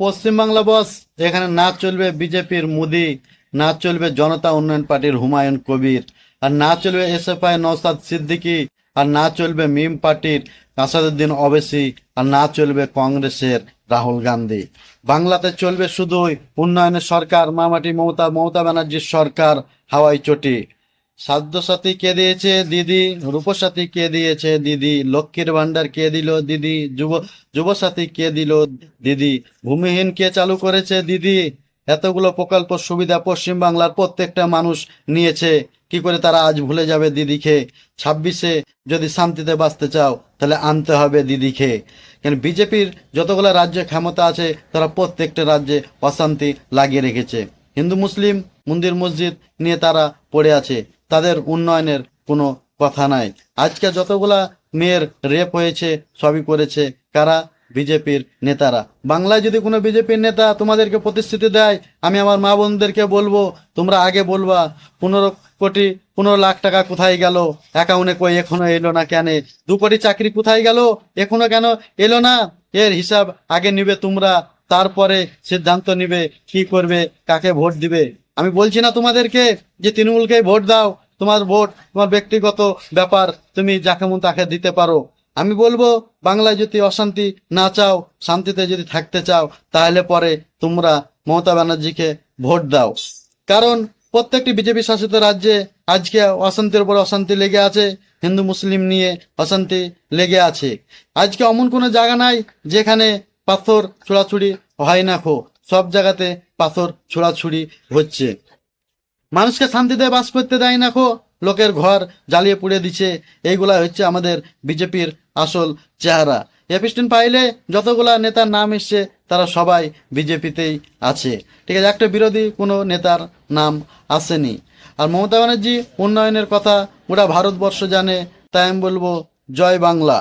পশ্চিমবাংলা বস, এখানে না চলবে বিজেপির মোদি, না চলবে জনতা উন্নয়ন পার্টির হুমায়ুন কবির, আর না চলবে এসএফআই নওশাদ সিদ্দিকী, আর না চলবে মিম পার্টির আসাদুদ্দিন ওবেসি, আর না চলবে কংগ্রেসের রাহুল গান্ধী। বাংলাতে চলবে শুধুই উন্নয়নের সরকার, মামাটি মমতা ব্যানার্জির সরকার হাওয়াই চটি। সাধ্যসাথী কে দিয়েছে দিদি, রূপসাথী কে দিয়েছে দিদি, লক্ষ্মীর ভান্ডার কে দিল দিদি, যুবসাথী কে দিল দিদি, ভূমিহীন কে চালু করেছে দিদি। এতগুলো প্রকল্প সুবিধা পশ্চিমবাংলার প্রত্যেকটা মানুষ নিয়েছে, কি করে তারা আজ ভুলে যাবে দিদিকে? 26-এ যদি শান্তিতে বাঁচতে চাও তাহলে আনতে হবে দিদিকে। কেন বিজেপির যতগুলো রাজ্যে ক্ষমতা আছে তারা প্রত্যেকটা রাজ্যে অশান্তি লাগিয়ে রেখেছে। হিন্দু মুসলিম মন্দির মসজিদ নিয়ে তারা পড়ে আছে, তাদের উন্নয়নের কোনো কথা নাই। আজকে যতগুলা মেয়ের রেপ হয়েছে সবই করেছে কারা? বিজেপির নেতারা। বাংলায় যদি কোনো বিজেপির নেতা তোমাদেরকে প্রতিশ্রুতি দেয়, আমি আমার মা বোনদেরকে বলবো, তোমরা আগে বলবা 15 লাখ টাকা কোথায় গেল অ্যাকাউন্টে, কই এখনো এলো না কেন? 2 কোটি চাকরি কোথায় গেল এখনো কেন এলো না? এর হিসাব আগে নিবে তোমরা, তারপরে সিদ্ধান্ত নিবে কি করবে, কাকে ভোট দিবে। আমি বলছি না তোমাদেরকে যে তৃণমূলকে ভোট দাও, তোমার ভোট তোমার ব্যক্তিগত ব্যাপার, তুমি যাকে মন তাকে দিতে পারো। আমি বলবো বাংলায় যদি অশান্তি না চাও, শান্তিতে যদি থাকতে চাও, তাহলে পরে তোমরা মমতা ব্যানার্জিকে ভোট দাও। কারণ প্রত্যেকটি বিজেপি শাসিত রাজ্যে আজকে অশান্তির উপর অশান্তি লেগে আছে, হিন্দু মুসলিম নিয়ে অশান্তি লেগে আছে। আজকে এমন কোনো জায়গা নাই যেখানে পাথর ছোড়াছুড়ি হয় না, সব জায়গাতে পাথর ছোড়াছুড়ি হচ্ছে। মানুষকে শান্তিতে বাস করতে দেয় না, লোকের ঘর জ্বালিয়ে পুড়ে দিচ্ছে। এইগুলা হচ্ছে আমাদের বিজেপির আসল চেহারা। এপিস্টেন পাইলে যতগুলা নেতার নাম এসছে তারা সবাই বিজেপিতেই আছে, ঠিক আছে, একটা বিরোধী কোনো নেতার নাম আসেনি। আর মমতা ব্যানার্জি উন্নয়নের কথা গোটা ভারতবর্ষ জানে, তাই আমি বলবো জয় বাংলা।